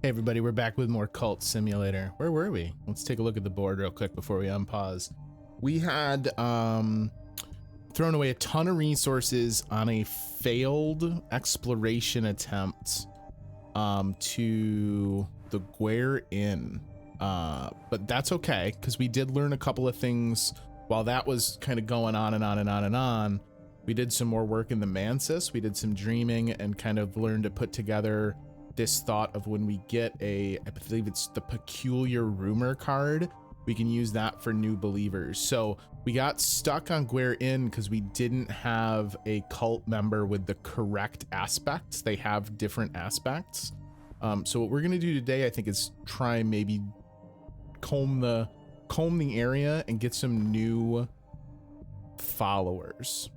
Hey everybody, we're back with more Cult Simulator. Where were we? Let's take a look at the board real quick before we unpause. We had thrown away a ton of resources on a failed exploration attempt to the Guer Inn. But that's okay, because we did learn a couple of things while that was kind of going on and on and on and on. We did some more work in the Mansis. We did some dreaming and kind of learned to put together this thought of when we get I believe it's the peculiar rumor card, we can use that for new believers. So we got stuck on Guer Inn because we didn't have a cult member with the correct aspects. They have different aspects. So what we're gonna do today, I think, is try and maybe comb the area and get some new followers.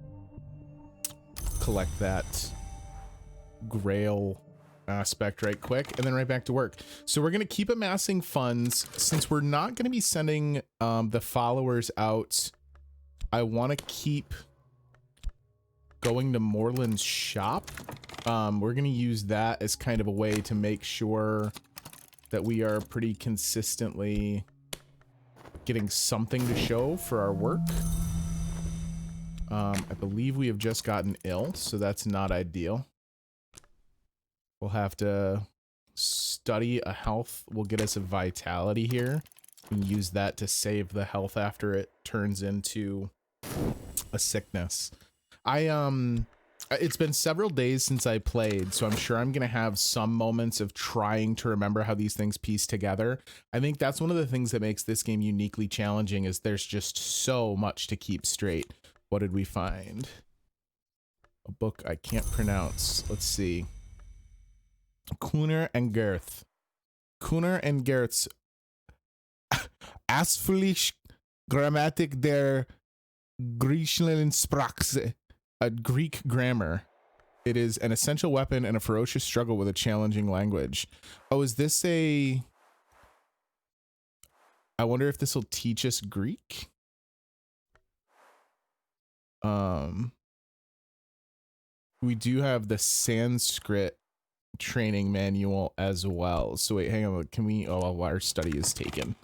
Collect that Grail aspect right quick and then right back to work. So we're going to keep amassing funds since we're not going to be sending the followers out. I want to keep going to Moreland's shop. We're going to use that as kind of a way to make sure that we are pretty consistently getting something to show for our work. I believe we have just gotten ill, so that's not ideal. We'll have to study a health. We'll get us a vitality here. We can use that to save the health after it turns into a sickness. It's been several days since I played, so I'm sure I'm going to have some moments of trying to remember how these things piece together. I think that's one of the things that makes this game uniquely challenging, is there's just so much to keep straight. What did we find? A book I can't pronounce. Let's see. Kuhner and Gerth. Kuhner and Gerth's Asflish Grammatik der Griechischen Sprache, a Greek grammar. It is an essential weapon in a ferocious struggle with a challenging language. Oh, is this a... I wonder if this will teach us Greek? We do have the Sanskrit training manual as well. So wait, hang on. Can we... Oh, our study is taken.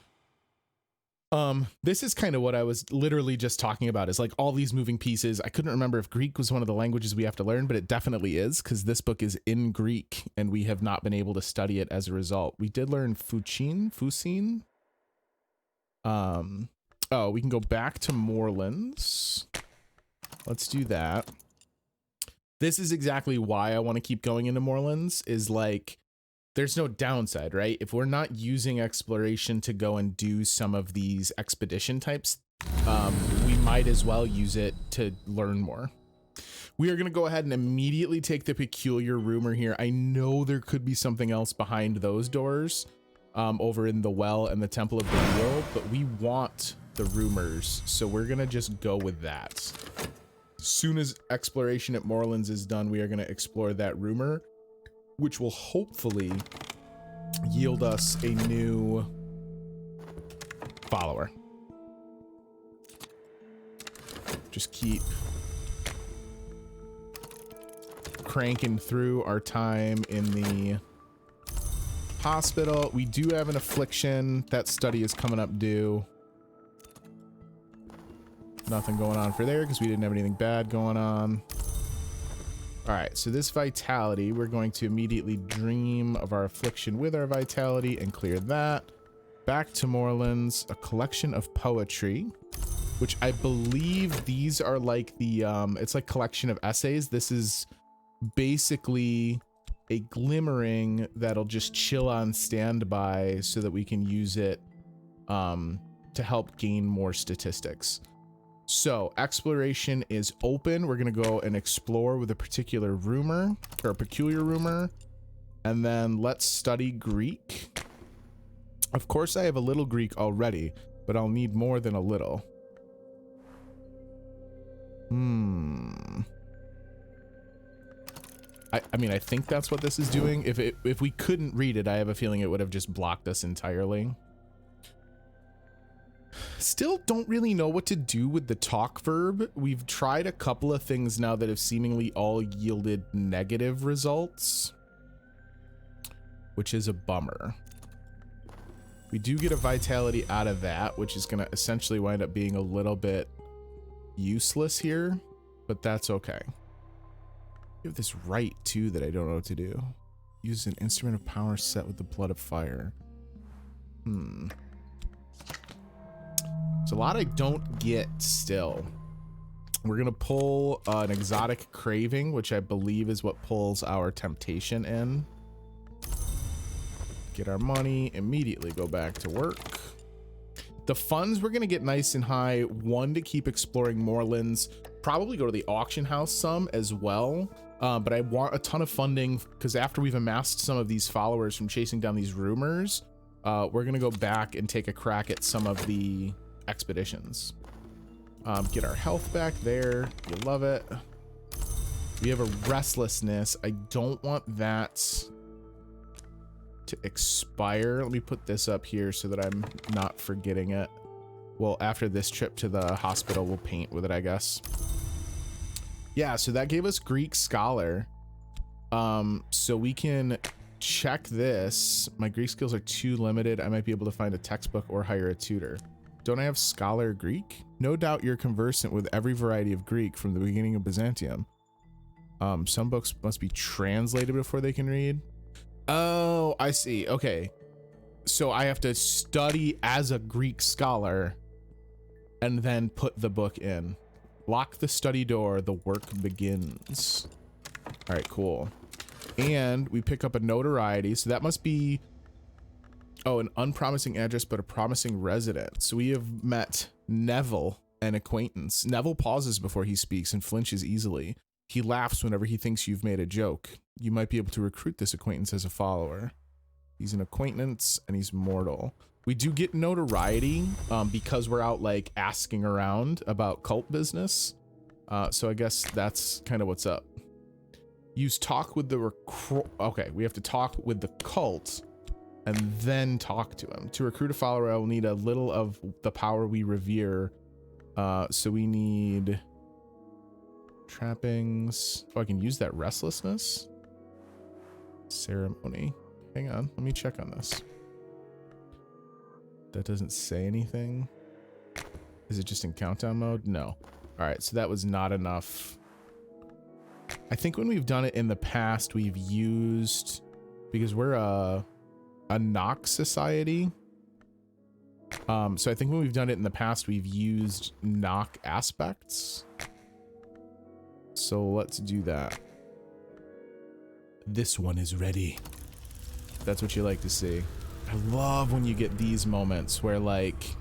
This is kind of what I was literally just talking about, is like all these moving pieces. I couldn't remember if Greek was one of the languages we have to learn, but it definitely is, because this book is in Greek and we have not been able to study it as a result. We did learn Fucine. Oh, we can go back to Moreland's. Let's do that. This is exactly why I want to keep going into Moreland's, is like, there's no downside, right? If we're not using exploration to go and do some of these expedition types, we might as well use it to learn more. We are going to go ahead and immediately take the peculiar rumor here. I know there could be something else behind those doors, over in the well and the Temple of the Wheel, but we want the rumors, so we're going to just go with that. Soon as exploration at Moreland's is done, we are going to explore that rumor, which will hopefully yield us a new follower. Just keep cranking through our time in the hospital. We do have an affliction. That study is coming up due. Nothing going on for there because we didn't have anything bad going on. All right, so this vitality, we're going to immediately dream of our affliction with our vitality and clear that. Back to Moreland's, a collection of poetry, which I believe these are like the, it's like collection of essays. This is basically a glimmering that'll just chill on standby so that we can use it to help gain more statistics. So exploration is open. We're going to go and explore with a particular rumor, or a peculiar rumor, and then let's study Greek. Of course, I have a little Greek already, but I'll need more than a little. I mean, I think that's what this is doing. If we couldn't read it, I have a feeling it would have just blocked us entirely. Still don't really know what to do with the talk verb. We've tried a couple of things now that have seemingly all yielded negative results. which is a bummer. We do get a vitality out of that, which is going to essentially wind up being a little bit useless here, but that's okay. We have this right too that I don't know what to do. Use an instrument of power set with the blood of fire. There's a lot I don't get still. We're gonna pull an exotic craving, which I believe is what pulls our temptation in. Get our money, immediately go back to work. The funds we're gonna get nice and high. One, to keep exploring Moorlands, probably go to the auction house some as well. But I want a ton of funding because after we've amassed some of these followers from chasing down these rumors, we're gonna go back and take a crack at some of the expeditions. Get our health back there. You love it. We have a restlessness. I don't want that to expire. Let me put this up here so that I'm not forgetting it. Well, after this trip to the hospital, we'll paint with it, I guess. Yeah, so that gave us Greek Scholar. So we can check this. My Greek skills are too limited. I might be able to find a textbook or hire a tutor. Don't I have Scholar Greek? No doubt you're conversant with every variety of Greek from the beginning of Byzantium. Some books must be translated before they can read. Oh, I see. Okay. So I have to study as a Greek scholar and then put the book in. Lock the study door. The work begins. All right, cool. And we pick up a notoriety. So that must be, oh, an unpromising address, but a promising resident. So we have met Neville, an acquaintance. Neville pauses before he speaks and flinches easily. He laughs whenever he thinks you've made a joke. You might be able to recruit this acquaintance as a follower. He's an acquaintance and he's mortal. We do get notoriety because we're out like asking around about cult business. So I guess that's kind of what's up. Use talk with the okay, we have to talk with the cult and then talk to him. To recruit a follower, I will need a little of the power we revere. So we need trappings. Oh, I can use that restlessness. Ceremony. Hang on, let me check on this. That doesn't say anything. Is it just in countdown mode? No. All right, so that was not enough. I think when we've done it in the past, we've used, because we're a knock society. So I think when we've done it in the past, we've used knock aspects. So let's do that. This one is ready. That's what you like to see. I love when you get these moments where like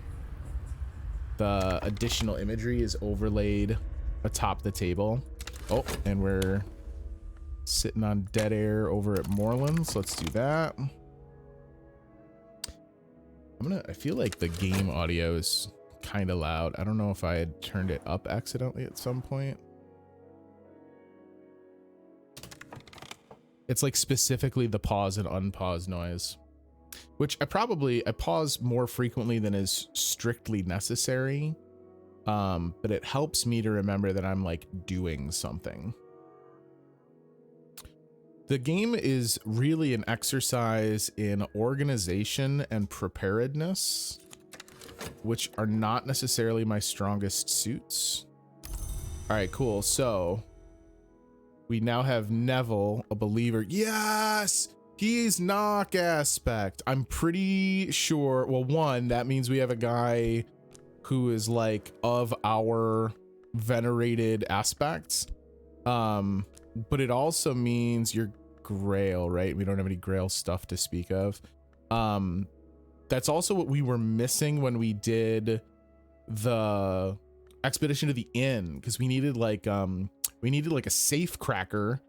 the additional imagery is overlaid atop the table. Oh, and we're sitting on dead air over at Moorlands. Let's do that. I feel like the game audio is kind of loud. I don't know if I had turned it up accidentally at some point. It's like specifically the pause and unpause noise, which I pause more frequently than is strictly necessary. But it helps me to remember that I'm like doing something. The game is really an exercise in organization and preparedness, which are not necessarily my strongest suits. All right, cool. So we now have Neville, a believer. Yes, he's knock aspect. I'm pretty sure. Well, one, that means we have a guy who is like of our venerated aspects. But it also means you're Grail, right? We don't have any Grail stuff to speak of. That's also what we were missing when we did the expedition to the inn, because we needed like a safe cracker,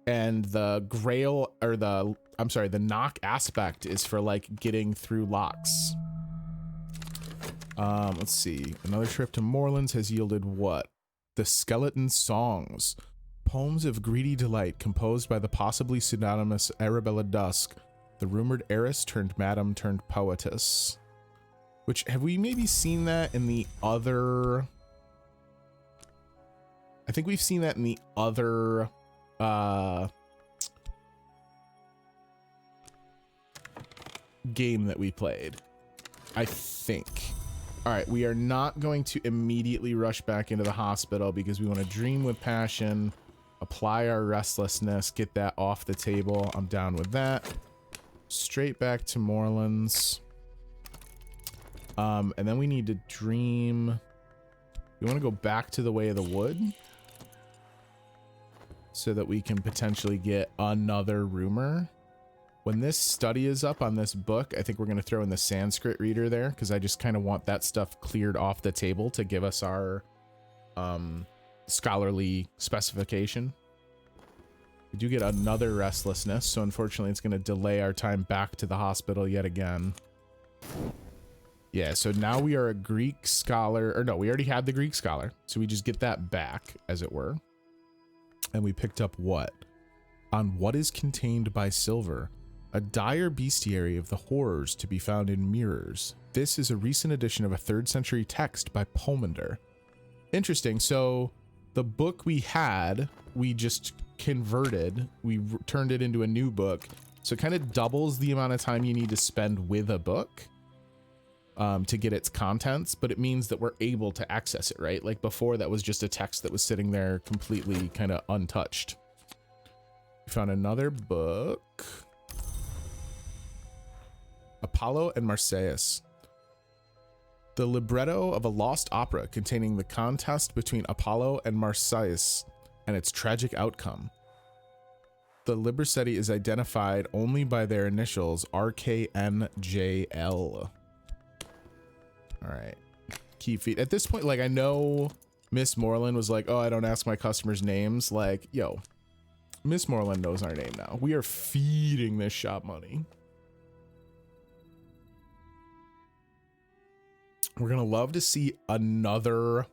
and the Grail, or the knock aspect is for like getting through locks. Let's see. Another trip to Moorlands has yielded what? The Skeleton Songs. Poems of greedy delight composed by the possibly pseudonymous Arabella Dusk, the rumored heiress turned madam turned poetess. Which, have we maybe seen that in the other... I think we've seen that in the other game that we played, I think. All right, we are not going to immediately rush back into the hospital because we want to dream with passion, apply our restlessness, get that off the table. I'm down with that. Straight back to Morelands. And then we need to dream. We want to go back to the Way of the Wood so that we can potentially get another rumor. When this study is up on this book, I think we're going to throw in the Sanskrit reader there because I just kind of want that stuff cleared off the table to give us our scholarly specification. We do get another restlessness, so unfortunately it's going to delay our time back to the hospital yet again. Yeah, so now we are a Greek scholar, or no, we already had the Greek scholar, so we just get that back, as it were. And we picked up what? On what is contained by silver, a dire bestiary of the horrors to be found in mirrors. This is a recent edition of a 3rd century text by Pomander. Interesting, so the book we had, we just converted, we turned it into a new book, so it kind of doubles the amount of time you need to spend with a book. To get its contents, but it means that we're able to access it, right? Like before, that was just a text that was sitting there completely kind of untouched. We found another book. Apollo and Marsyas. The libretto of a lost opera containing the contest between Apollo and Marsyas and its tragic outcome. The libretti is identified only by their initials RKNJL. All right, key feed. At this point, like, I know Miss Moreland was like, oh, I don't ask my customers names. Like, yo, Miss Moreland knows our name now. We are feeding this shop money. We're gonna love to see another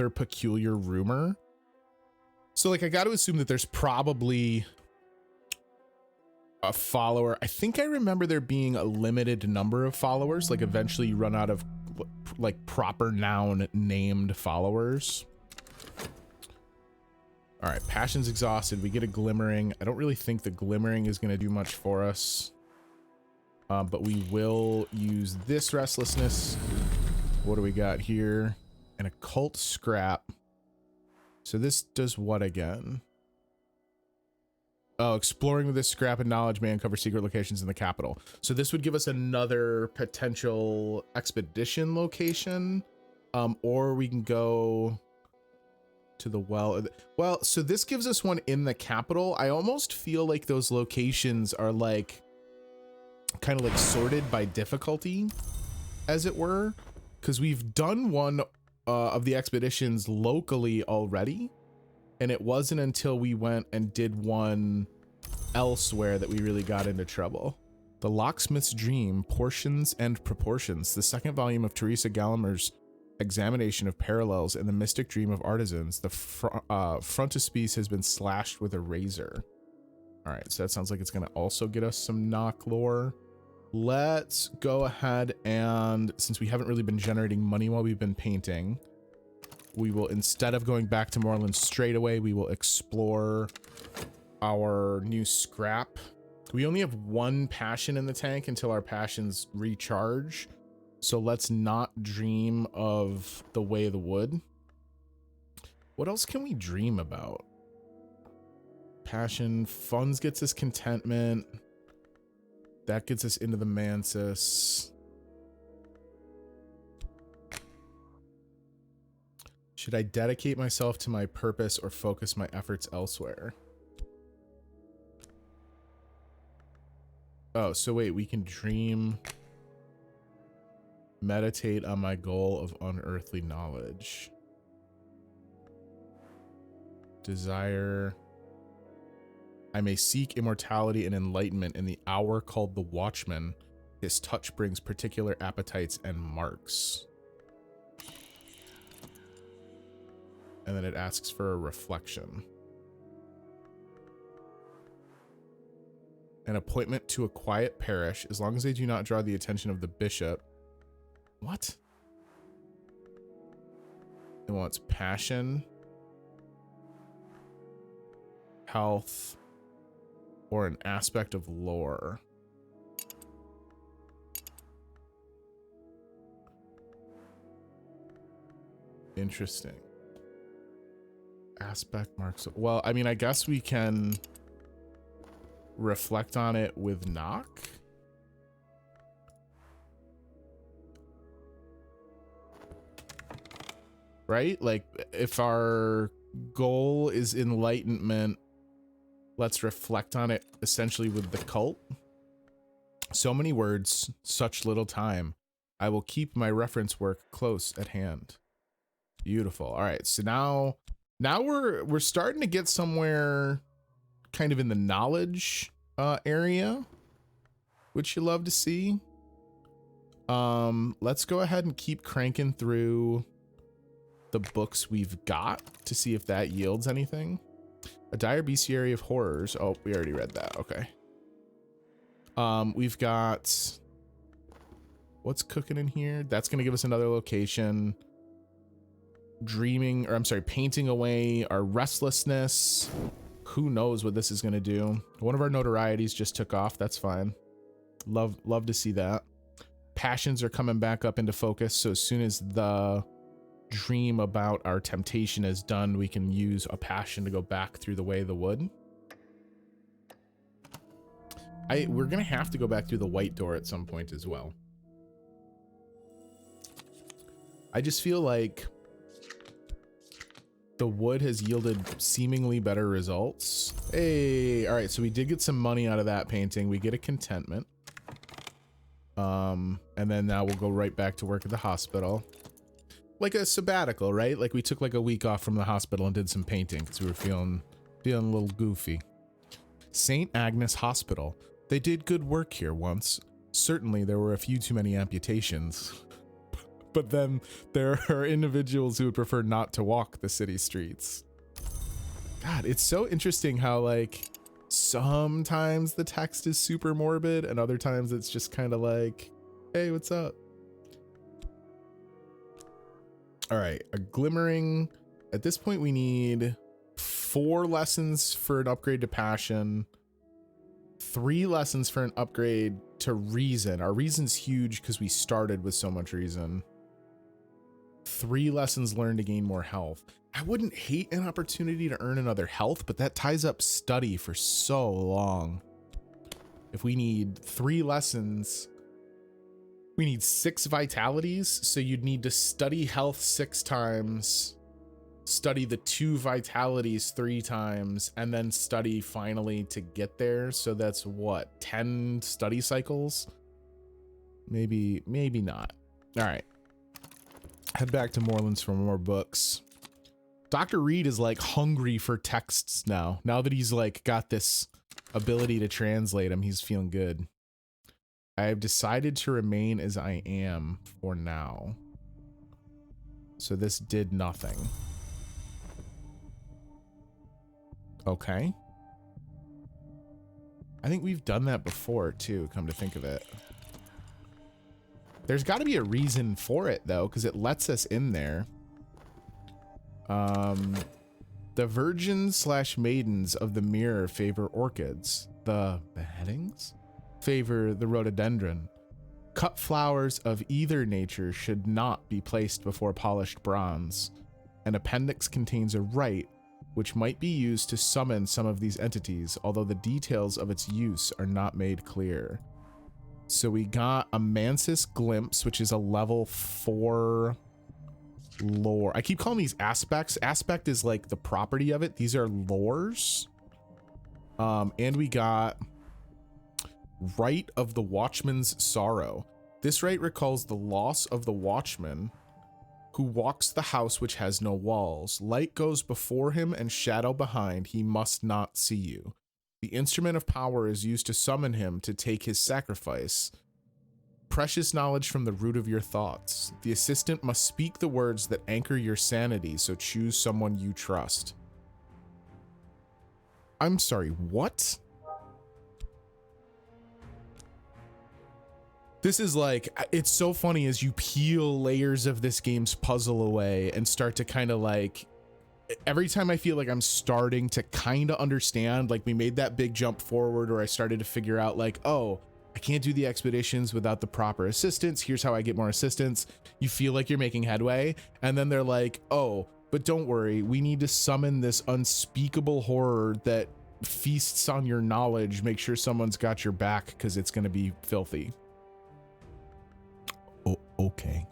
peculiar rumor. So, like, I got to assume that there's probably a follower. I think I remember there being a limited number of followers. Like, eventually you run out of like proper noun named followers. All right, passion's exhausted. We get a glimmering. I don't really think the glimmering is going to do much for us, but we will use this restlessness. What do we got here? An occult scrap. So this does what again? Oh, exploring with this scrap and knowledge may uncover secret locations in the capital. So this would give us another potential expedition location, or we can go to the well. Well, so this gives us one in the capital. I almost feel like those locations are like kind of like sorted by difficulty, as it were, because we've done one of the expeditions locally already. And it wasn't until we went and did one elsewhere that we really got into trouble. The Locksmith's Dream, Portions and Proportions, the 2nd volume of Teresa Gallagher's examination of parallels in the mystic dream of artisans. The frontispiece has been slashed with a razor. All right, so that sounds like it's going to also get us some knock lore. Let's go ahead and, since we haven't really been generating money while we've been painting, we will, instead of going back to Moreland straight away, we will explore our new scrap. We only have 1 passion in the tank until our passions recharge. So let's not dream of the Way of the Wood. What else can we dream about? Passion. Funds gets us contentment. That gets us into the Mansis. Should I dedicate myself to my purpose or focus my efforts elsewhere? Oh, so wait, we can dream, meditate on my goal of unearthly knowledge. Desire. I may seek immortality and enlightenment in the hour called the Watchman. His touch brings particular appetites and marks. And then it asks for a reflection. An appointment to a quiet parish, as long as they do not draw the attention of the bishop. What? It wants passion, health, or an aspect of lore. Interesting. Aspect marks. Well, I mean, I guess we can reflect on it with knock. Right? Like, if our goal is enlightenment, let's reflect on it essentially with the cult. So many words, such little time. I will keep my reference work close at hand. Beautiful. All right, so now we're starting to get somewhere kind of in the knowledge area, which you love to see. Let's go ahead and keep cranking through the books we've got to see if that yields anything. A dire bestiary of horrors. Oh, we already read that. Okay. We've got what's cooking in here. That's going to give us another location. Dreaming, or I'm sorry, painting away our restlessness. Who knows what this is going to do. One of our notorieties just took off. That's fine. Love to see that. Passions are coming back up into focus. So as soon as the dream about our temptation is done, we can use a passion to go back through the way of the wood. We're gonna have to go back through the white door at some point as well. I just feel like the wood has yielded seemingly better results. Hey, all right, so we did get some money out of that painting. We get a contentment. And then now we'll go right back to work at the hospital. Like a sabbatical, right? Like we took like a week off from the hospital and did some painting because we were feeling a little goofy. St. Agnes Hospital. They did good work here once. Certainly there were a few too many amputations. But then there are individuals who would prefer not to walk the city streets. God, it's so interesting how like sometimes the text is super morbid and other times it's just kind of like, hey, what's up? All right, a glimmering. At this point, we need 4 lessons for an upgrade to passion, 3 lessons for an upgrade to reason. Our reason's huge because we started with so much reason. 3 lessons learned to gain more health. I wouldn't hate an opportunity to earn another health, but that ties up study for so long. If we need 3 lessons, we need 6 vitalities, so you'd need to study health 6 times, study the 2 vitalities 3 times, and then study finally to get there. So that's what, 10 study cycles? Maybe not. All right. Head back to Morelands for more books. Dr. Reed is like hungry for texts now. Now that he's like got this ability to translate them, he's feeling good. I have decided to remain as I am for now. So this did nothing. Okay. I think we've done that before too, come to think of it. There's got to be a reason for it though, because it lets us in there. The virgins/maidens of the mirror favor orchids. The beheadings favor the rhododendron. Cut flowers of either nature should not be placed before polished bronze. An appendix contains a rite which might be used to summon some of these entities, although the details of its use are not made clear. So we got a Mansis Glimpse, which is a level 4 lore. I keep calling these aspects. Aspect is like the property of it. These are lores. And we got Rite of the Watchman's Sorrow. This rite recalls the loss of the watchman who walks the house which has no walls. Light goes before him and shadow behind. He must not see you. The instrument of power is used to summon him to take his sacrifice. Precious knowledge from the root of your thoughts. The assistant must speak the words that anchor your sanity, so choose someone you trust. I'm sorry, what? This is like, it's so funny as you peel layers of this game's puzzle away and start to kind of like every time I feel like I'm starting to kind of understand, like we made that big jump forward, or I started to figure out like, oh, I can't do the expeditions without the proper assistance. Here's how I get more assistance. You feel like you're making headway. And then they're like, oh, but don't worry. We need to summon this unspeakable horror that feasts on your knowledge. Make sure someone's got your back because it's going to be filthy. Oh, okay.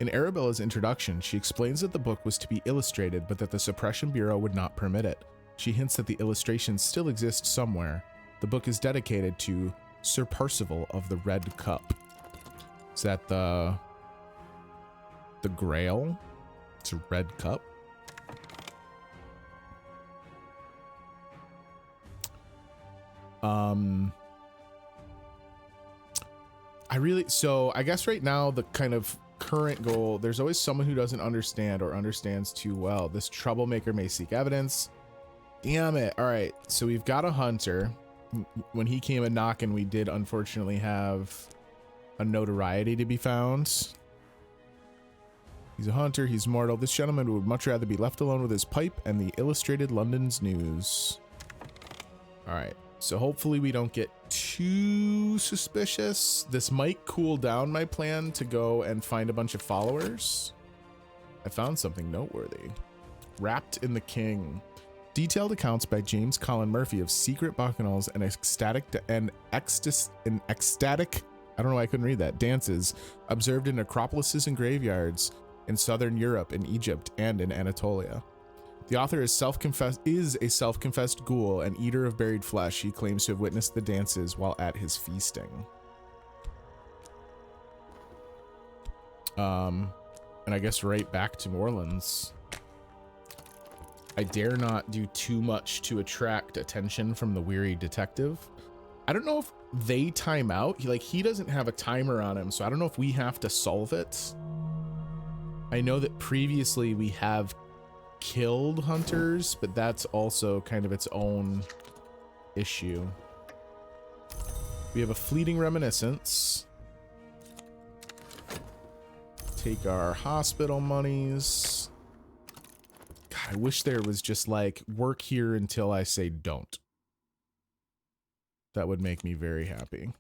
In Arabella's introduction, she explains that the book was to be illustrated, but that the Suppression Bureau would not permit it. She hints that the illustrations still exist somewhere. The book is dedicated to Sir Percival of the Red Cup. Is that the Grail? It's a red cup. So I guess right now the kind of current goal, there's always someone who doesn't understand or understands too well. This troublemaker may seek evidence. Damn it. All right, so we've got a hunter. When he came a knocking, we did unfortunately have a notoriety to be found. He's a hunter, he's mortal. This gentleman would much rather be left alone with his pipe and the Illustrated London's news. All right, so hopefully we don't get too suspicious. This might cool down my plan to go and find a bunch of followers. I found something noteworthy. Wrapped in the King. Detailed accounts by James Colin Murphy of secret bacchanals and ecstatic, I don't know why I couldn't read that, dances observed in necropolises and graveyards in southern Europe, in Egypt, and in Anatolia. The author is a self-confessed ghoul and eater of buried flesh. He claims to have witnessed the dances while at his feasting. And I guess right back to New Orleans. I dare not do too much to attract attention from the weary detective. I don't know if they time out. He doesn't have a timer on him, so I don't know if we have to solve it. I know that previously we have killed hunters, but that's also kind of its own issue. We have a fleeting reminiscence. Take our hospital monies. God, I wish there was just like work here until I say don't. That would make me very happy.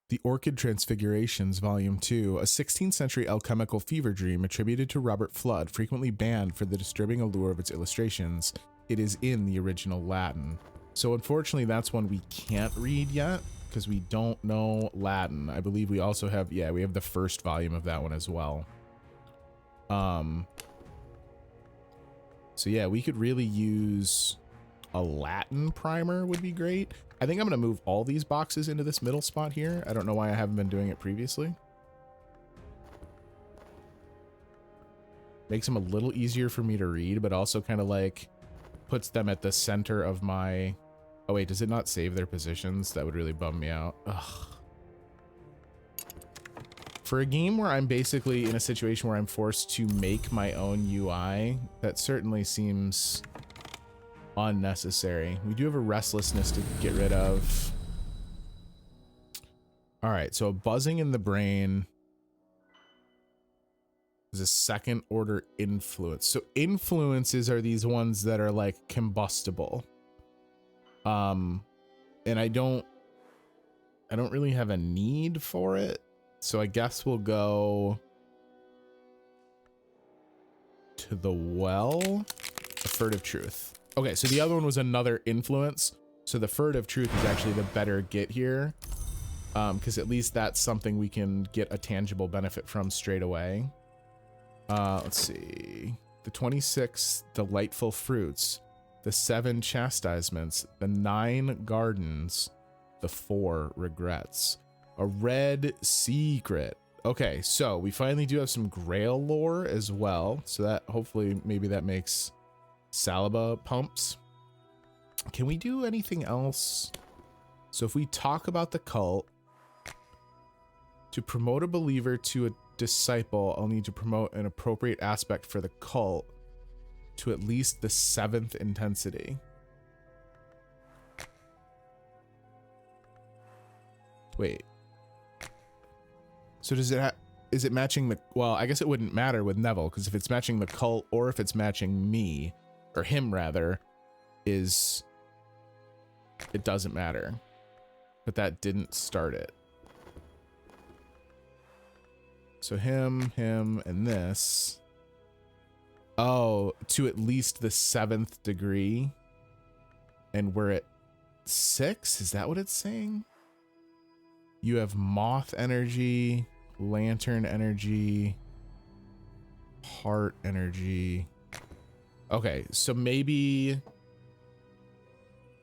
The Orchid Transfigurations, Volume 2, a 16th century alchemical fever dream attributed to Robert Flood, frequently banned for the disturbing allure of its illustrations. It is in the original Latin. So unfortunately, that's one we can't read yet because we don't know Latin. I believe we also have, yeah, we have the first volume of that one as well. So yeah, we could really use a Latin primer would be great. I think I'm going to move all these boxes into this middle spot here. I don't know why I haven't been doing it previously. Makes them a little easier for me to read, but also kind of like puts them at the center of my... Oh wait, does it not save their positions? That would really bum me out. Ugh. For a game where I'm basically in a situation where I'm forced to make my own UI, that certainly seems unnecessary. We do have a restlessness to get rid of. All right, so a buzzing in the brain is a second order influence. So influences are these ones that are like combustible. And I don't really have a need for it. So I guess we'll go to the well. A furtive truth. Okay, so the other one was another influence. So the furtive truth is actually the better get here. Because at least that's something we can get a tangible benefit from straight away. Let's see. The 26 delightful fruits. The 7 chastisements. The 9 gardens. The 4 regrets. A red secret. Okay, so we finally do have some Grail lore as well. So that hopefully maybe that makes Saliba pumps. Can we do anything else? So if we talk about the cult, to promote a believer to a disciple, I'll need to promote an appropriate aspect for the cult to at least the 7th intensity. Wait. So does it is it matching the, well, I guess it wouldn't matter with Neville, because if it's matching the cult or if it's matching me, or him rather, it doesn't matter. But that didn't start it. So him, and this. Oh, to at least the 7th degree. And we're at 6? Is that what it's saying? You have moth energy, lantern energy, heart energy. Okay, so maybe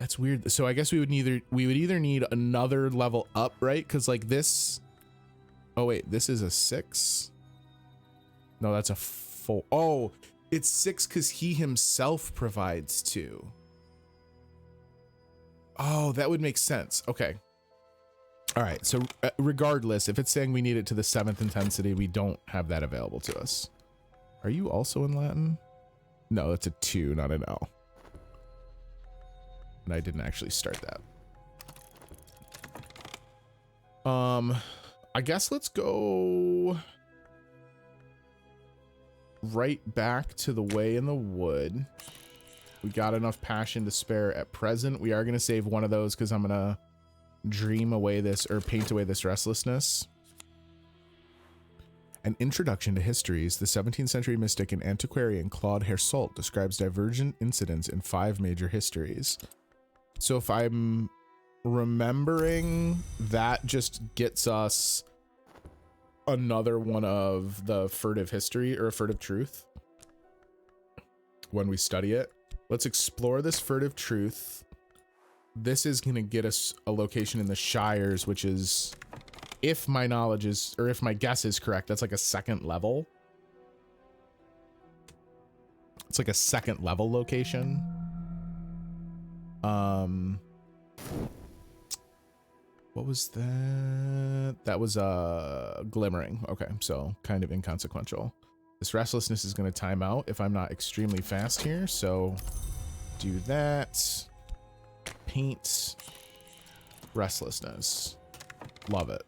that's weird. So I guess we would either need another level up, right? Because like this. Oh wait, this is a 6. No, that's a 4. Oh, it's 6 because he himself provides 2. Oh, that would make sense. Okay. All right. So regardless, if it's saying we need it to the 7th intensity, we don't have that available to us. Are you also in Latin? No, that's a 2, not an L. And I didn't actually start that. I guess let's go right back to the way in the wood. We got enough passion to spare at present. We are going to save one of those because I'm going to dream away this, or paint away this restlessness. An introduction to histories. The 17th century mystic and antiquarian Claude Hersult describes divergent incidents in 5 major histories. So if I'm remembering, that just gets us another one of the furtive history, or a furtive truth when we study it. Let's explore this furtive truth. This is going to get us a location in the Shires, which is, if my knowledge is, or if my guess is correct, that's like a 2nd level. It's like a 2nd level location. What was that? That was glimmering. Okay, so kind of inconsequential. This restlessness is going to time out if I'm not extremely fast here. So do that. Paint. Restlessness. Love it.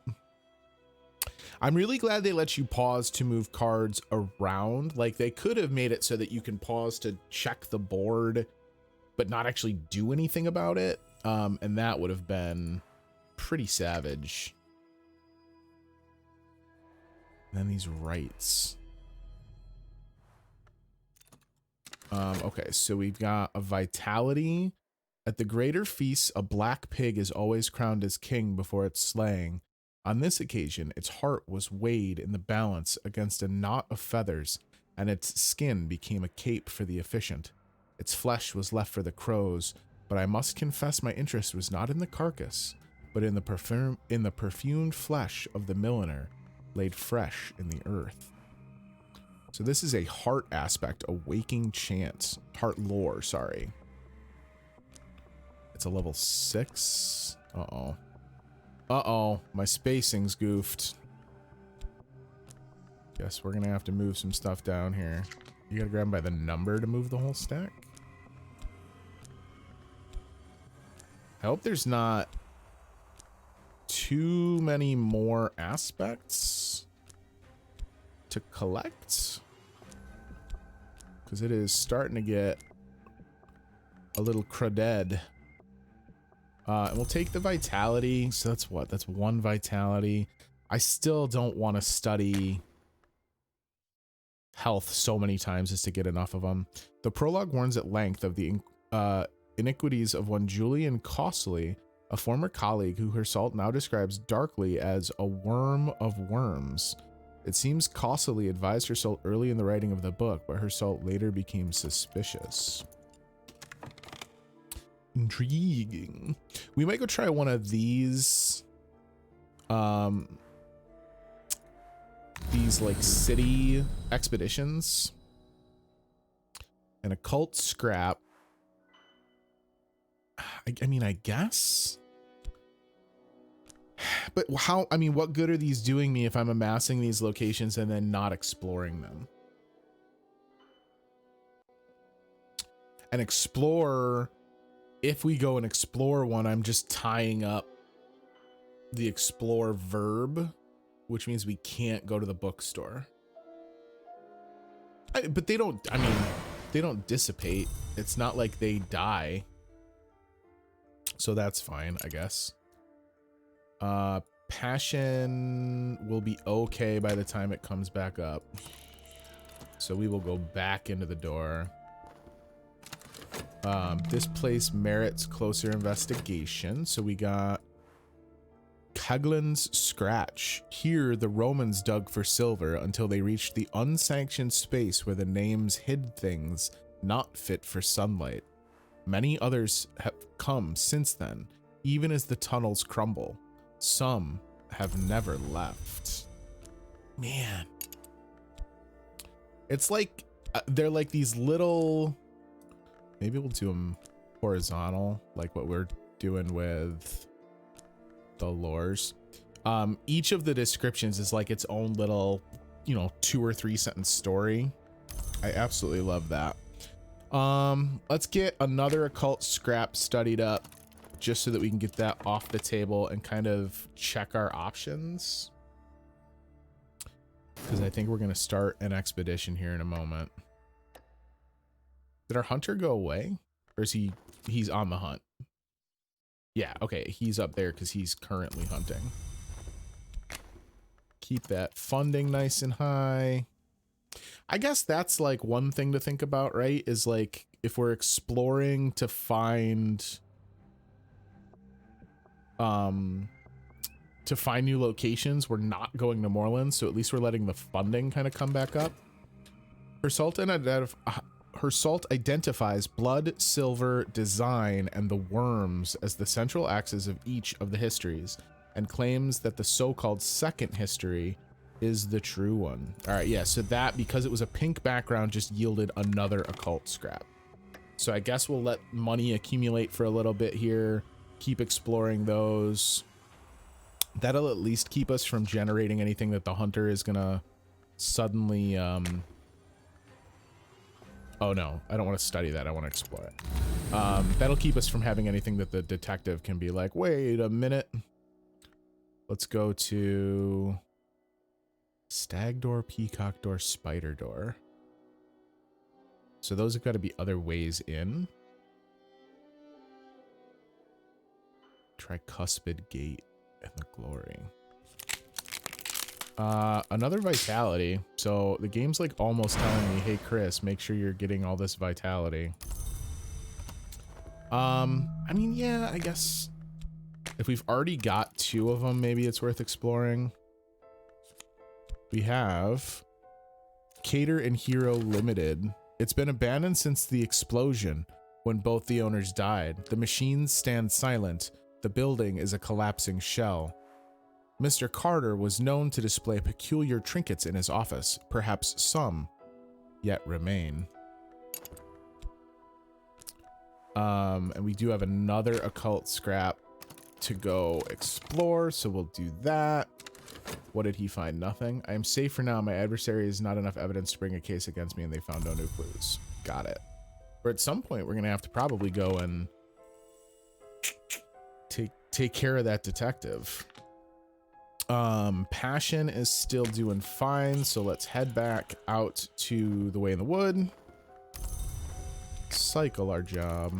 I'm really glad they let you pause to move cards around. Like, they could have made it so that you can pause to check the board, but not actually do anything about it. And that would have been pretty savage. And then these rights. Okay, so we've got a vitality. At the greater feasts, a black pig is always crowned as king before its slaying. On this occasion, its heart was weighed in the balance against a knot of feathers, and its skin became a cape for the efficient. Its flesh was left for the crows, but I must confess my interest was not in the carcass, but in the perfumed flesh of the milliner, laid fresh in the earth. So this is a heart aspect, a waking chant, heart lore, sorry. It's a level 6. Uh-oh. Uh-oh, my spacing's goofed. Guess we're gonna have to move some stuff down here. You gotta grab them by the number to move the whole stack. I hope there's not too many more aspects to collect, because it is starting to get a little cruded. And we'll take the vitality. So that's what? That's 1 vitality. I still don't want to study health so many times as to get enough of them. The prologue warns at length of the iniquities of one Julian Costley, a former colleague who Hersult now describes darkly as a worm of worms. It seems Costley advised Hersult early in the writing of the book, but Hersult later became suspicious. Intriguing. We might go try one of these like city expeditions. An occult scrap. I mean, I guess. But how, I mean, what good are these doing me if I'm amassing these locations and then not exploring them? And explore, if we go and explore one, I'm just tying up the explore verb which means we can't go to the bookstore. But they don't, I mean, they don't dissipate. It's not like they die. So that's fine, I guess. Passion will be okay by the time it comes back up. So we will go back into the door. This place merits closer investigation. So we got Caglin's Scratch. Here, the Romans dug for silver until they reached the unsanctioned space where the names hid things not fit for sunlight. Many others have come since then, even as the tunnels crumble. Some have never left. Man. It's like, they're like these little, maybe we'll do them horizontal, like what we're doing with the lores. Each of the descriptions is like its own little, you know, 2 or 3 sentence story. I absolutely love that. Let's get another occult scrap studied up just so that we can get that off the table and kind of check our options. Because I think we're going to start an expedition here in a moment. Did our hunter go away? Or is he's on the hunt? Yeah, okay, he's up there because he's currently hunting. Keep that funding nice and high. I guess that's like one thing to think about, right? Is like if we're exploring to find new locations, we're not going to Moreland, so at least we're letting the funding kind of come back up. Her salt identifies blood, silver, design, and the worms as the central axes of each of the histories, and claims that the so-called second history is the true one. All right, yeah, so that, because it was a pink background, just yielded another occult scrap. So I guess we'll let money accumulate for a little bit here, keep exploring those. That'll at least keep us from generating anything that the hunter is gonna suddenly, oh no, I don't want to study that, I want to explore it. That'll keep us from having anything that the detective can be like, wait a minute. Let's go to stag door, peacock door, spider door. So those have got to be other ways in. Tricuspid gate and the glory. Another vitality. So the game's like almost telling me, hey Chris, make sure you're getting all this vitality. I mean, yeah, I guess if we've already got 2 of them, maybe it's worth exploring. We have Cater and Hero Limited. It's been abandoned since the explosion when both the owners died. The machines stand silent. The building is a collapsing shell. Mr. Carter was known to display peculiar trinkets in his office. Perhaps some yet remain. And we do have another occult scrap to go explore, so we'll do that. What did he find? Nothing. I am safe for now. My adversary has not enough evidence to bring a case against me, and they found no new clues. Got it. Or at some point, we're going to have to probably go and take care of that detective. Passion is still doing fine, so let's head back out to the way in the wood. Cycle our job.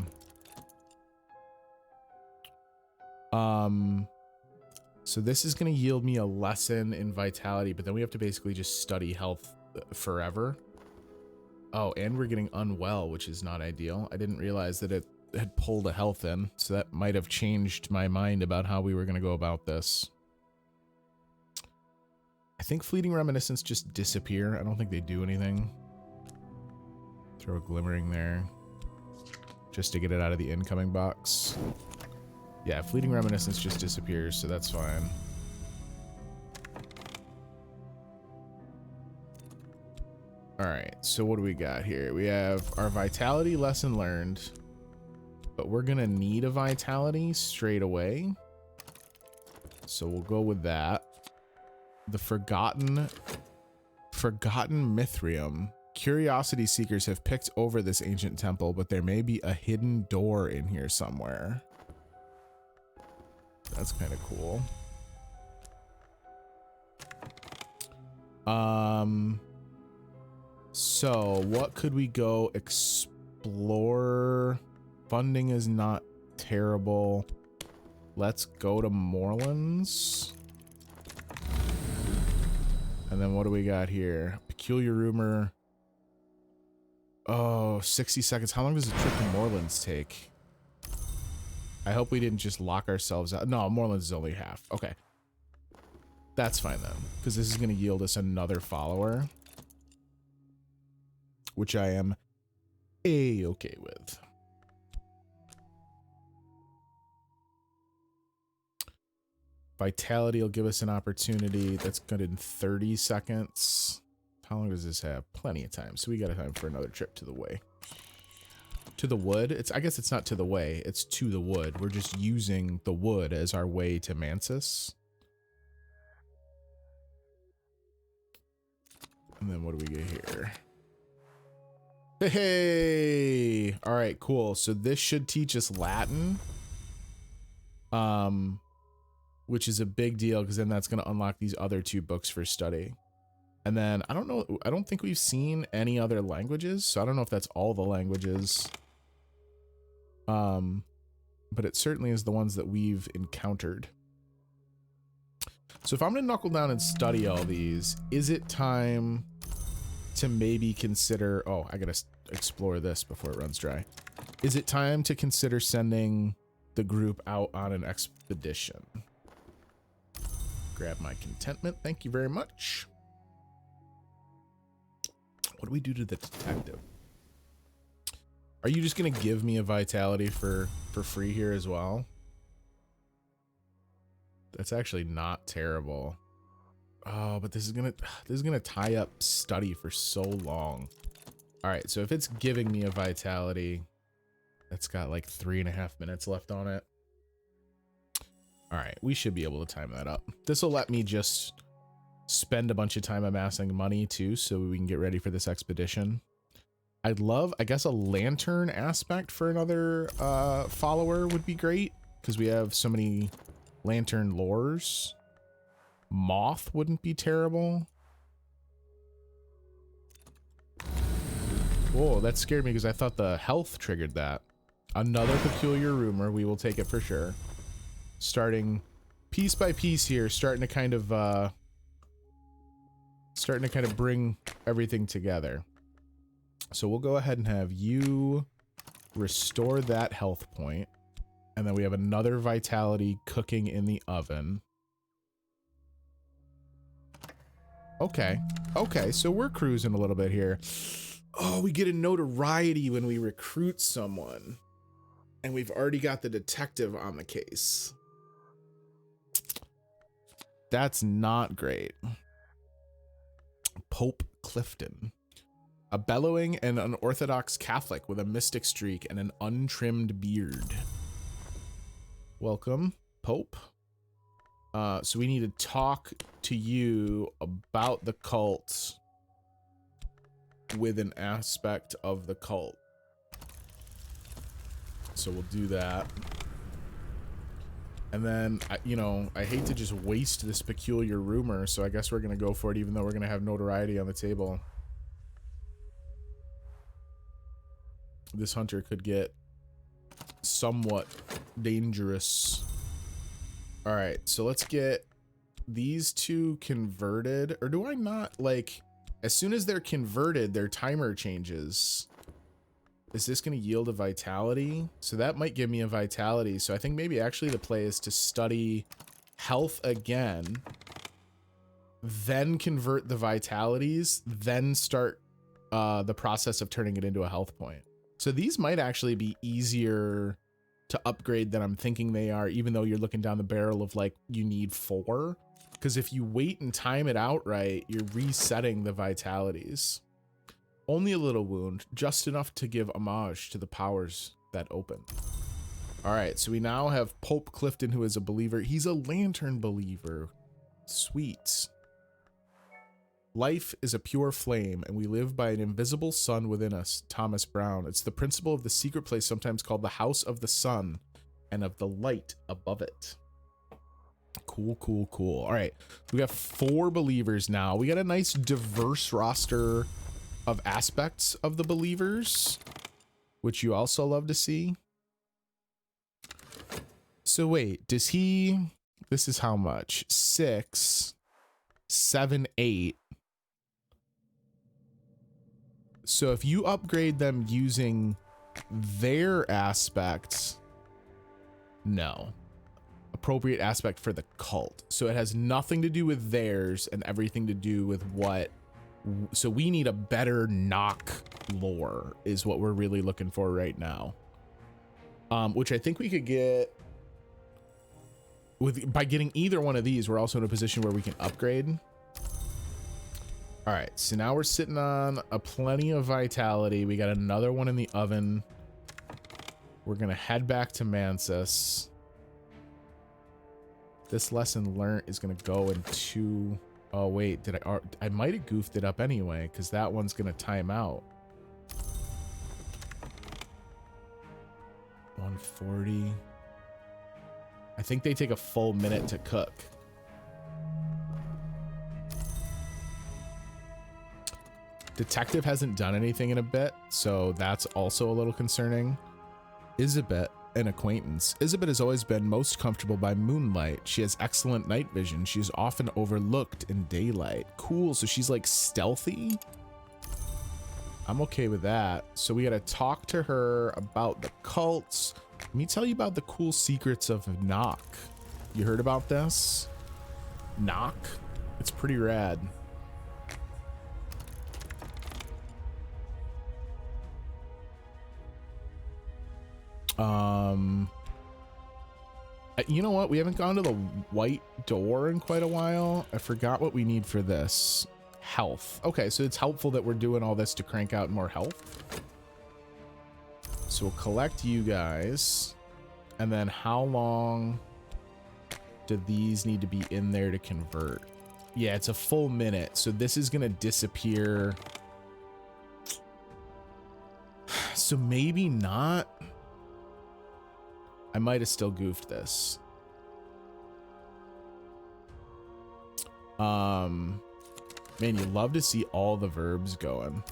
So this is going to yield me a lesson in vitality, but then we have to basically just study health forever. Oh, and we're getting unwell, which is not ideal. I didn't realize that it had pulled a health in, so that might have changed my mind about how we were going to go about this. I think fleeting reminiscence just disappear. I don't think they do anything. Throw a glimmering there just to get it out of the incoming box. Yeah, fleeting reminiscence just disappears, so that's fine. All right, so what do we got here? We have our vitality lesson learned, but we're gonna need a vitality straight away. So we'll go with that. The Forgotten Mithrium. Curiosity seekers have picked over this ancient temple, but there may be a hidden door in here somewhere. That's kind of cool. So what could we go explore? Funding is not terrible. Let's go to Moorlands. And then what do we got here? Peculiar rumor. Oh, 60 seconds. How long does a trip to Moorlands take? I hope we didn't just lock ourselves out. No, Moorlands is only half. Okay. That's fine then, because this is going to yield us another follower, which I am A-okay with. Vitality will give us an opportunity. That's good in 30 seconds. How long does this have? Plenty of time. So we got time for another trip to the way. To the wood? I guess it's not to the way. It's to the wood. We're just using the wood as our way to Mansus. And then what do we get here? Hey! All right, cool. So this should teach us Latin. Which is a big deal because then that's going to unlock these other 2 books for study. And then I don't know, I don't think we've seen any other languages, so I don't know if that's all the languages. But it certainly is the ones that we've encountered. So if I'm going to knuckle down and study all these, is it time to maybe consider, oh, I got to explore this before it runs dry. Is it time to consider sending the group out on an expedition? Grab my contentment. Thank you very much. What do we do to the detective? Are you just going to give me a vitality for free here as well? That's actually not terrible. Oh, but this is gonna tie up study for so long. All right, so if it's giving me a vitality, that's got like 3.5 minutes left on it. All right, we should be able to time that up. This will let me just spend a bunch of time amassing money too, so we can get ready for this expedition. I'd love, I guess, a lantern aspect for another follower would be great, because we have so many lantern lores. Moth wouldn't be terrible. Whoa, that scared me because I thought the health triggered that. Another peculiar rumor. We will take it for sure. Starting piece by piece here, starting to kind of bring everything together. So we'll go ahead and have you restore that health point, and then we have another vitality cooking in the oven. Okay, so we're cruising a little bit here. Oh, we get a notoriety when we recruit someone, and we've already got the detective on the case. That's not great. Pope Clifton. A bellowing and unorthodox Catholic with a mystic streak and an untrimmed beard. Welcome, Pope. So we need to talk to you about the cult with an aspect of the cult. So we'll do that. And then, I hate to just waste this peculiar rumor, so I guess we're going to go for it, even though we're going to have notoriety on the table. This hunter could get somewhat dangerous. All right, so let's get these 2 converted. Or do I not, like, as soon as they're converted, their timer changes. Is this going to yield a vitality? So that might give me a vitality. So I think maybe actually the play is to study health again, then convert the vitalities, then start the process of turning it into a health point. So these might actually be easier to upgrade than I'm thinking they are, even though you're looking down the barrel of like, you need 4. Because if you wait and time it out right, you're resetting the vitalities. Only a little wound, just enough to give homage to the powers that open. All right, so we now have Pope Clifton, who is a believer. He's a lantern believer. Sweet. Life is a pure flame, and we live by an invisible sun within us. Thomas Brown. It's the principle of the secret place, sometimes called the House of the Sun, and of the light above it. Cool, cool, cool. All right, we got 4 believers now. We got a nice diverse roster of aspects of the believers, which you also love to see. So wait, does he, this is how much? 6, 7, 8. So if you upgrade them using their aspects, no. Appropriate aspect for the cult. So it has nothing to do with theirs and everything to do with what, so we need a better knock lore is what we're really looking for right now. Which I think we could get with, by getting either one of these, we're also in a position where we can upgrade. All right, so now we're sitting on a plenty of vitality. We got another one in the oven. We're gonna head back to Mansus. This lesson learned is gonna go into, oh wait, did I might have goofed it up anyway, because that one's gonna time out. 140. I think they take a full minute to cook. Detective hasn't done anything in a bit, so that's also a little concerning. Isabet, an acquaintance. Isabet has always been most comfortable by moonlight. She has excellent night vision. She is often overlooked in daylight. Cool, so she's like stealthy? I'm okay with that. So we gotta talk to her about the cults. Let me tell you about the cool secrets of Knock. You heard about this? Knock? It's pretty rad. You know what? We haven't gone to the white door in quite a while. I forgot what we need for this. Health. Okay, so it's helpful that we're doing all this to crank out more health. So we'll collect you guys. And then how long do these need to be in there to convert? Yeah, it's a full minute. So this is going to disappear. So maybe not. I might have still goofed this. Man, you love to see all the verbs going.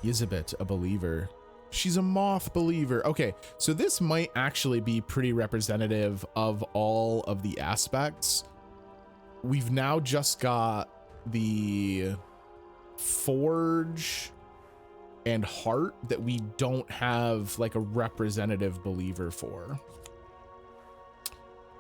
Isabet, a believer. She's a moth believer. Okay, so this might actually be pretty representative of all of the aspects. We've now just got the forge and heart that we don't have like a representative believer for.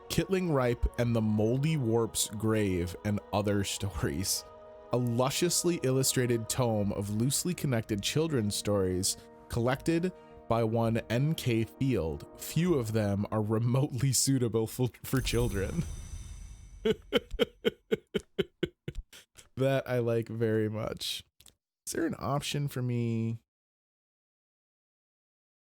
Kitling Ripe and the Moldy Warp's Grave and Other Stories. A lusciously illustrated tome of loosely connected children's stories collected by one N.K. Field. Few of them are remotely suitable for children. That I like very much. Is there an option for me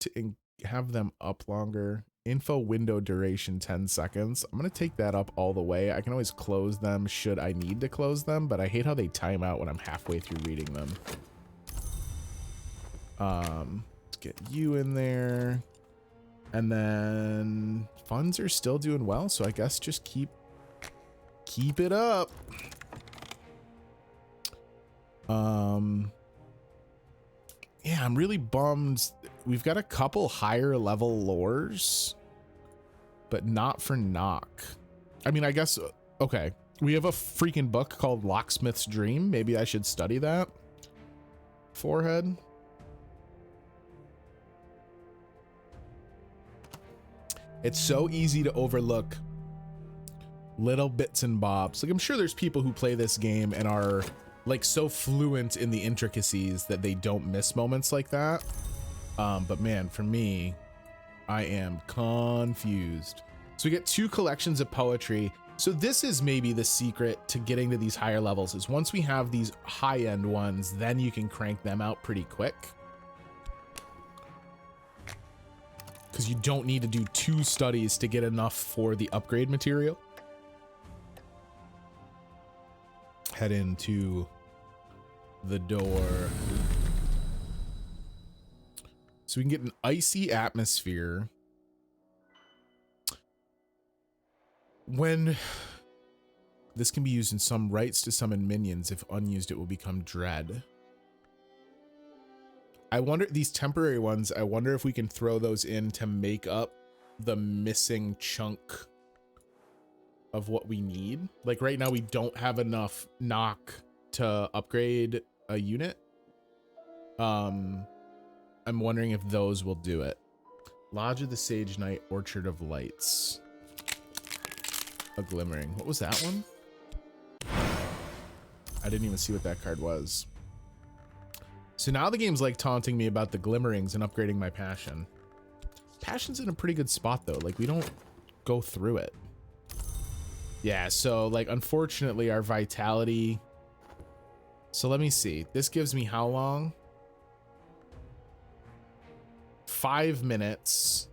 to have them up longer? Info window duration 10 seconds. I'm going to take that up all the way. I can always close them should I need to close them, but I hate how they time out when I'm halfway through reading them. Let's get you in there. And then funds are still doing well, so I guess just keep it up. Yeah, I'm really bummed. We've got a couple higher level lores, but not for Knock. I mean, I guess, okay. We have a freaking book called Locksmith's Dream. Maybe I should study that. Forehead. It's so easy to overlook little bits and bobs. Like, I'm sure there's people who play this game and are like so fluent in the intricacies that they don't miss moments like that. But man, for me, I am confused. So we get 2 collections of poetry. So this is maybe the secret to getting to these higher levels, is once we have these high-end ones, then you can crank them out pretty quick. Because you don't need to do 2 studies to get enough for the upgrade material. Head into the door. So we can get an icy atmosphere. When this can be used in some rites to summon minions. If unused, it will become dread. I wonder, these temporary ones, I wonder if we can throw those in to make up the missing chunk of what we need. Like right now we don't have enough knock to upgrade a unit. I'm wondering if those will do it. Lodge of the Sage Knight, Orchard of Lights. A Glimmering. What was that one? I didn't even see what that card was. So now the game's like taunting me about the Glimmerings and upgrading my passion. Passion's in a pretty good spot though. Like we don't go through it. Yeah, so like unfortunately our vitality. So let me see. This gives me how long? 5 minutes.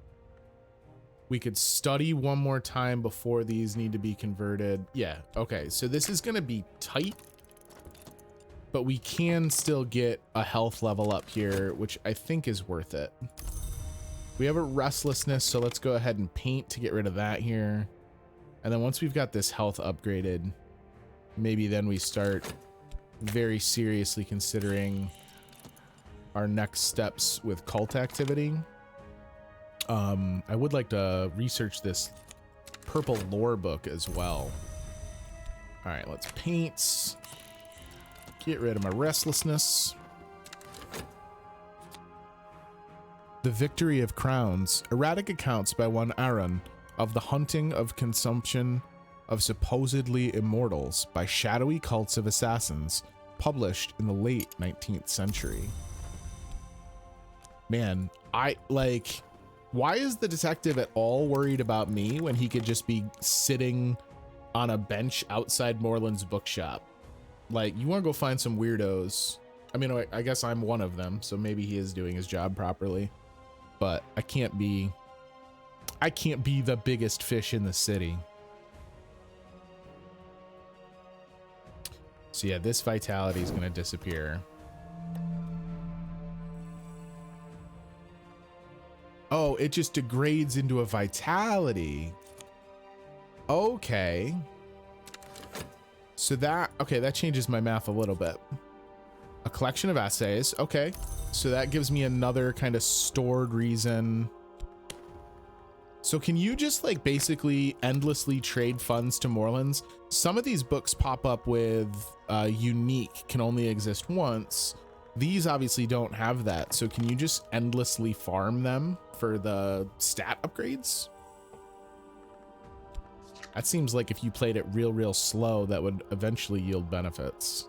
We could study one more time before these need to be converted. Yeah, okay. So this is gonna be tight, but we can still get a health level up here, which I think is worth it. We have a restlessness, so let's go ahead and paint to get rid of that here. And then once we've got this health upgraded, maybe then we start very seriously considering our next steps with cult activity. I would like to research this purple lore book as well. All right, let's paint. Get rid of my restlessness. The Victory of Crowns. Erratic accounts by one Aaron of the hunting of consumption of supposedly immortals by shadowy cults of assassins, published in the late 19th century. Man, why is the detective at all worried about me when he could just be sitting on a bench outside Moreland's bookshop? Like, you want to go find some weirdos. I mean, I guess I'm one of them, so maybe he is doing his job properly. But I can't be the biggest fish in the city. So yeah, this vitality is going to disappear. Oh, it just degrades into a vitality. Okay. So that changes my math a little bit. A collection of essays. Okay. So that gives me another kind of stored reason. So can you just like basically endlessly trade funds to Morelands? Some of these books pop up with unique, can only exist once. These obviously don't have that. So can you just endlessly farm them for the stat upgrades? That seems like if you played it real slow, that would eventually yield benefits.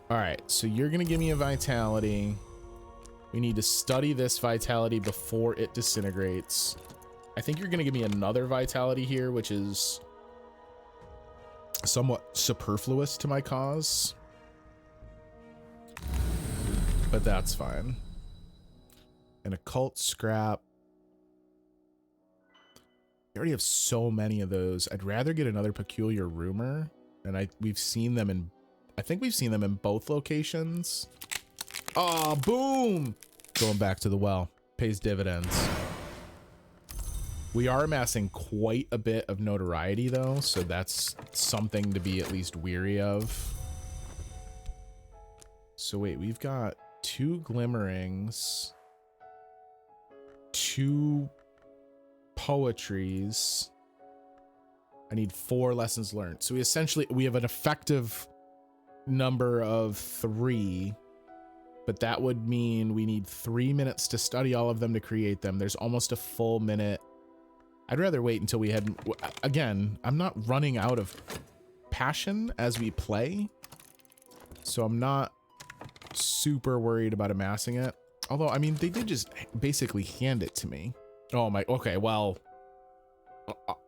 All right, so you're gonna give me a vitality. We need to study this vitality before it disintegrates. I think you're gonna give me another vitality here, which is somewhat superfluous to my cause. But that's fine. An occult scrap. I already have so many of those. I'd rather get another peculiar rumor. And we've seen them in, I think we've seen them in both locations. Oh, boom! Going back to the well. Pays dividends. We are amassing quite a bit of notoriety though, so that's something to be at least weary of. So wait, we've got 2 glimmerings, 2 poetries. I need 4 lessons learned. So we have an effective number of 3, but that would mean we need 3 minutes to study all of them to create them. There's almost a full minute. I'd rather wait until we had, again, I'm not running out of passion as we play, so I'm not super worried about amassing it. Although, I mean, they did just basically hand it to me. Oh my, okay, well,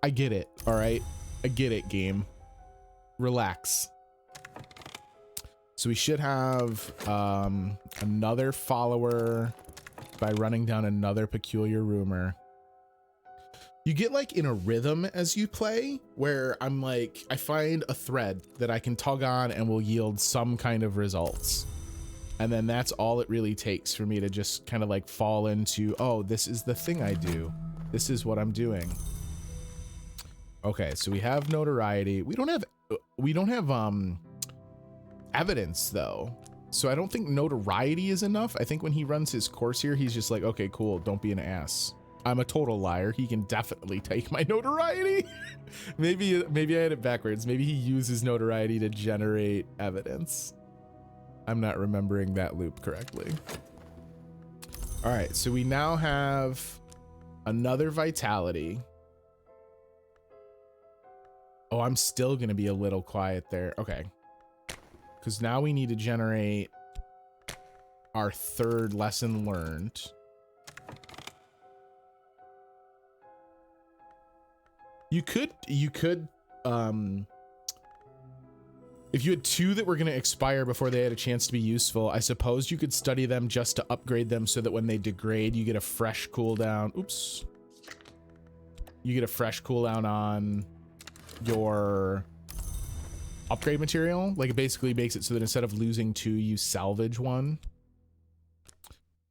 I get it, all right? I get it, game. Relax. So we should have another follower by running down another peculiar rumor. You get like in a rhythm as you play where I'm like, I find a thread that I can tug on and will yield some kind of results. And then that's all it really takes for me to just kind of like fall into, oh, this is the thing I do. This is what I'm doing. Okay, so we have notoriety. We don't have evidence though. So I don't think notoriety is enough. I think when he runs his course here, he's just like, okay, cool, don't be an ass. I'm a total liar. He can definitely take my notoriety. maybe I had it backwards. Maybe he uses notoriety to generate evidence. I'm not remembering that loop correctly. All right, so we now have another vitality. Oh, I'm still gonna be a little quiet there. Okay. Because now we need to generate our third lesson learned. You could, if you had two that were going to expire before they had a chance to be useful, I suppose you could study them just to upgrade them so that when they degrade, you get a fresh cooldown. Oops. You get a fresh cooldown on your upgrade material. Like, it basically makes it so that instead of losing two, you salvage one.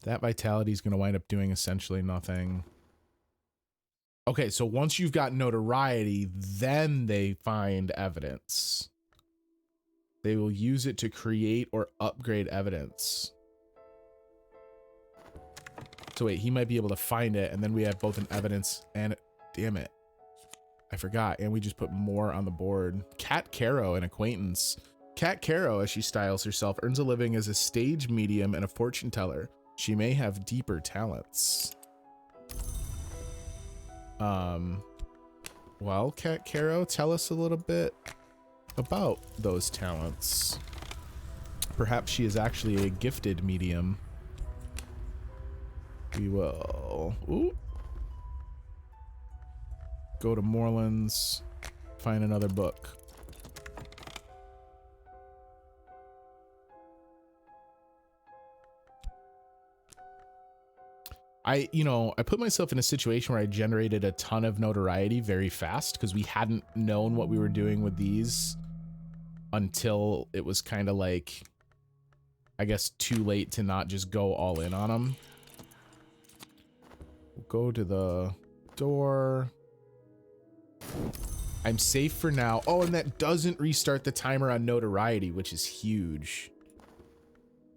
That vitality is going to wind up doing essentially nothing. Okay, so once you've got notoriety, then they find evidence. They will use it to create or upgrade evidence. So wait, he might be able to find it, and then we have both an evidence and... Damn it. I forgot, and we just put more on the board. Cat Caro, an acquaintance. Cat Caro, as she styles herself, earns a living as a stage medium and a fortune teller. She may have deeper talents. Well, Cat Caro, tell us a little bit about those talents. Perhaps she is actually a gifted medium. We will go to Moreland's, find another book. I put myself in a situation where I generated a ton of notoriety very fast because we hadn't known what we were doing with these until it was kind of like, I guess, too late to not just go all in on them. We'll go to the door. I'm safe for now. Oh, and that doesn't restart the timer on notoriety, which is huge.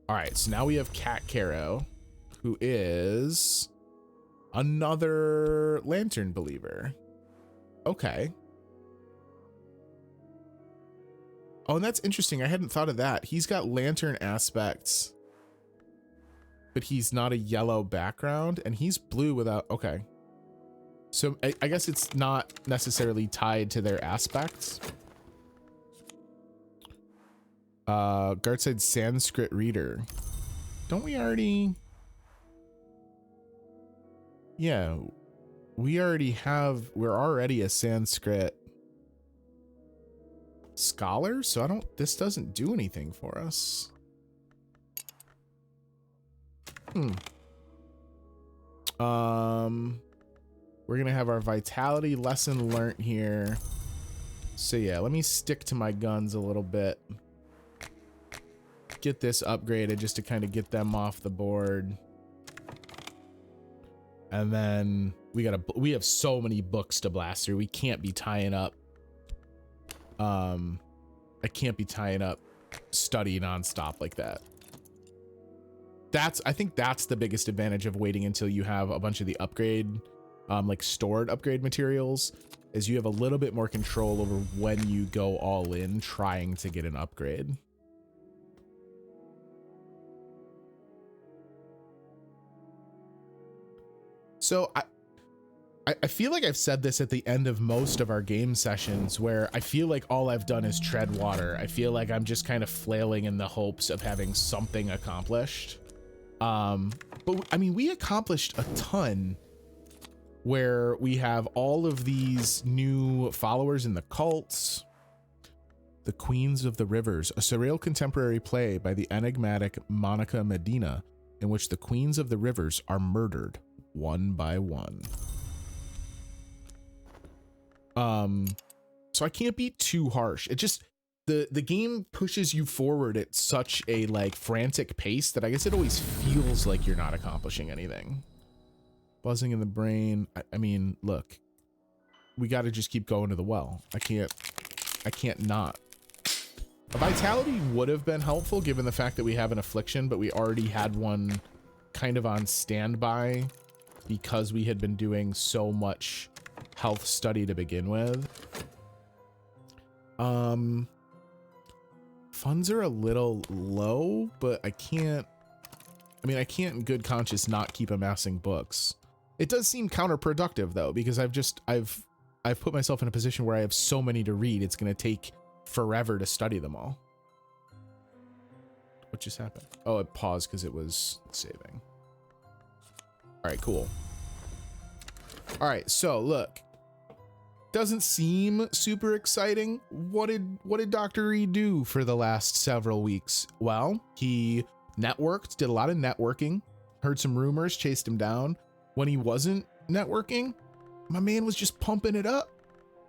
All right, so now we have Cat Caro, who is another lantern believer. Okay. Oh, and that's interesting. I hadn't thought of that. He's got lantern aspects, but he's not a yellow background, and he's blue without... Okay. So I guess it's not necessarily tied to their aspects. Guardside Sanskrit reader. Don't we already... Yeah, we're already a Sanskrit scholar, so this doesn't do anything for us. We're gonna have our vitality lesson learned here. So yeah, let me stick to my guns a little bit. Get this upgraded just to kind of get them off the board. And then we have so many books to blast through. We can't be tying up. I can't be tying up study nonstop like that. I think that's the biggest advantage of waiting until you have a bunch of the upgrade, like stored upgrade materials, is you have a little bit more control over when you go all in trying to get an upgrade. So I feel like I've said this at the end of most of our game sessions, where I feel like all I've done is tread water. I feel like I'm just kind of flailing in the hopes of having something accomplished. But I mean, we accomplished a ton where we have all of these new followers in the cults. The Queens of the Rivers, a surreal contemporary play by the enigmatic Monica Medina, in which the Queens of the Rivers are murdered one by one. So I can't be too harsh. It just, the game pushes you forward at such a like frantic pace that I guess it always feels like you're not accomplishing anything. Buzzing in the brain. I mean, look, we got to just keep going to the well. I can't not. A vitality would have been helpful given the fact that we have an affliction, but we already had one kind of on standby because we had been doing so much health study to begin with. Funds are a little low, but I can't in good conscience not keep amassing books. It does seem counterproductive though, because I've put myself in a position where I have so many to read, it's going to take forever to study them all. What just happened? Oh, it paused because it was saving. All right, cool. All right, so look, doesn't seem super exciting. What did Dr. Reed do for the last several weeks? Well, he networked, did a lot of networking, heard some rumors, chased him down. When he wasn't networking, my man was just pumping it up.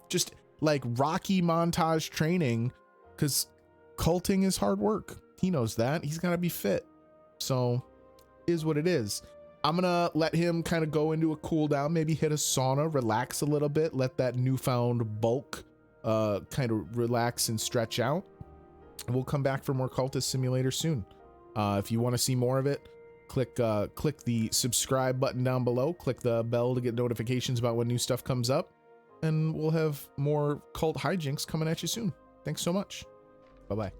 Just like Rocky montage training, because culting is hard work. He knows that. He's got to be fit. So is what it is. I'm gonna let him kind of go into a cool down, maybe hit a sauna, relax a little bit, let that newfound bulk kind of relax and stretch out. We'll come back for more Cultist Simulator soon. If you want to see more of it, click the subscribe button down below, click the bell to get notifications about when new stuff comes up, and we'll have more cult hijinks coming at you soon. Thanks so much. Bye-bye.